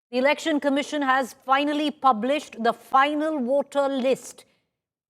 The Election Commission has finally published the final voter list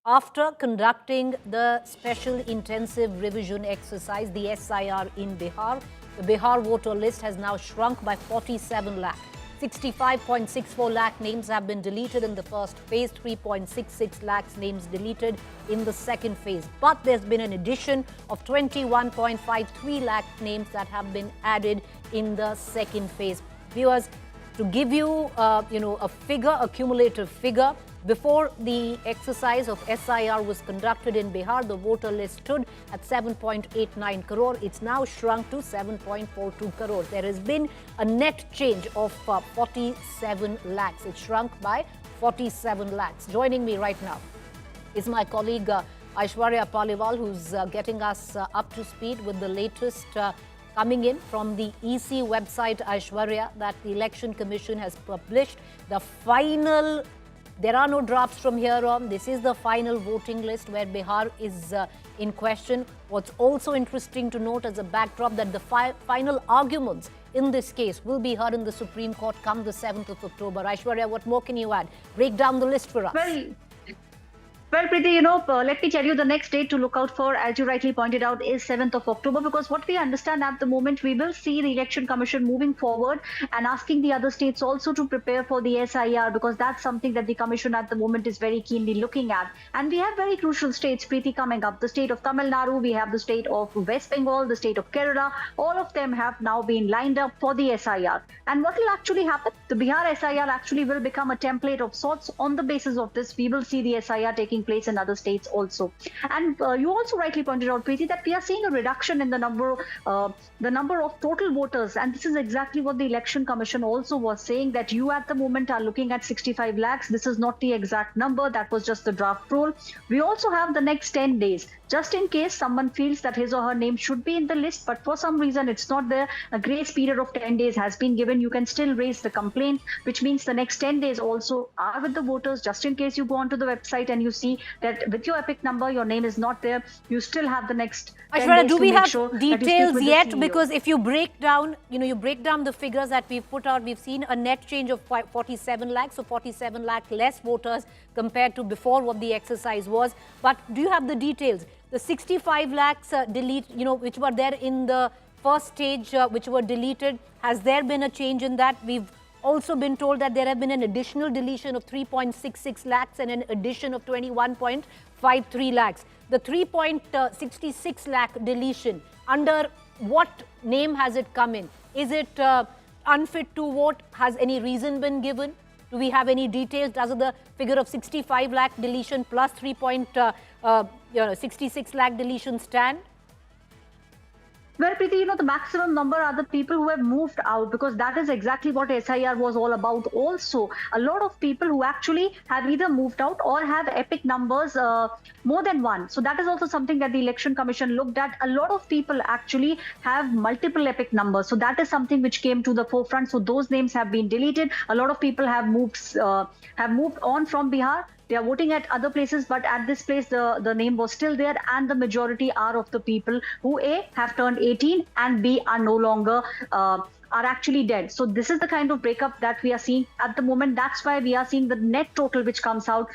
after conducting the Special Intensive Revision Exercise, the SIR, in Bihar. The Bihar voter list has now shrunk by 47 lakh. 65.64 lakh names have been deleted in the first phase, 3.66 lakhs names deleted in the second phase. But there's been an addition of 21.53 lakh names that have been added in the second phase. Viewers, to give you, a figure, a cumulative figure, before the exercise of SIR was conducted in Bihar, the voter list stood at 7.89 crore. It's now shrunk to 7.42 crores. There has been a net change of 47 lakhs. It shrunk by 47 lakhs. Joining me right now is my colleague Aishwarya Paliwal, who's getting us up to speed with the latest coming in from the EC website, Aishwarya, that the Election Commission has published the final. There are no drafts from here on. This is the final voting list where Bihar is in question. What's also interesting to note as a backdrop that the final arguments in this case will be heard in the Supreme Court come the 7th of October. Aishwarya, what more can you add? Break down the list for us. Well, Preeti, let me tell you, the next date to look out for, as you rightly pointed out, is 7th of October, because what we understand at the moment, we will see the Election Commission moving forward and asking the other states also to prepare for the SIR, because that's something that the Commission at the moment is very keenly looking at. And we have very crucial states, Preeti, coming up. The state of Tamil Nadu, we have the state of West Bengal, the state of Kerala. All of them have now been lined up for the SIR. And what will actually happen? The Bihar SIR actually will become a template of sorts. On the basis of this, we will see the SIR taking place in other states also. And you also rightly pointed out, Preeti, that we are seeing a reduction in the number of total voters. And this is exactly what the Election Commission also was saying, that you at the moment are looking at 65 lakhs. This is not the exact number. That was just the draft roll. We also have the next 10 days. Just in case someone feels that his or her name should be in the list, but for some reason it's not there, a grace period of 10 days has been given. You can still raise the complaint, which means the next 10 days also are with the voters. Just in case you go onto the website and you see that with your EPIC number, your name is not there, you still have the next 10 Aishwarya, days do to we make have sure details yet? CEO. Because if you break down, you break down the figures that we've put out, we've seen a net change of 47 lakhs, so 47 lakh less voters compared to before what the exercise was. But do you have the details? The 65 lakhs which were there in the first stage, which were deleted, has there been a change in that? We've also been told that there have been an additional deletion of 3.66 lakhs and an addition of 21.53 lakhs. The 3.66 lakh deletion, under what name has it come in? Is it unfit to vote? Has any reason been given? Do we have any details? Does the figure of 65 lakh deletion plus 3.66 lakh deletion stand? Well, Preeti, the maximum number are the people who have moved out, because that is exactly what SIR was all about. Also, a lot of people who actually have either moved out or have EPIC numbers more than one. So that is also something that the Election Commission looked at. A lot of people actually have multiple EPIC numbers. So that is something which came to the forefront. So those names have been deleted. A lot of people have moved on from Bihar. They are voting at other places, but at this place, the name was still there, and the majority are of the people who A, have turned 18, and B, are no longer are actually dead. So this is the kind of breakup that we are seeing at the moment. That's why we are seeing the net total which comes out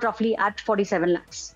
roughly at 47 lakhs.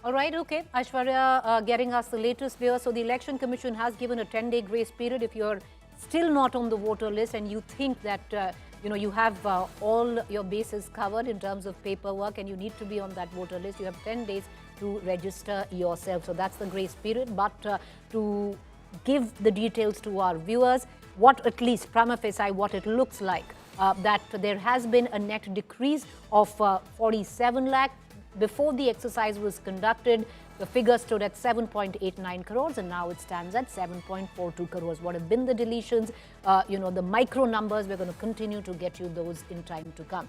All right, okay. Aishwarya getting us the latest view. So the Election Commission has given a 10-day grace period. If you're still not on the voter list and you think that you have all your bases covered in terms of paperwork and you need to be on that voter list, you have 10 days to register yourself. So that's the grace period. But to give the details to our viewers, what at least prima facie, what it looks like, that there has been a net decrease of 47 lakh. Before the exercise was conducted, the figure stood at 7.89 crores and now it stands at 7.42 crores. What have been the deletions? The micro numbers, we're going to continue to get you those in time to come.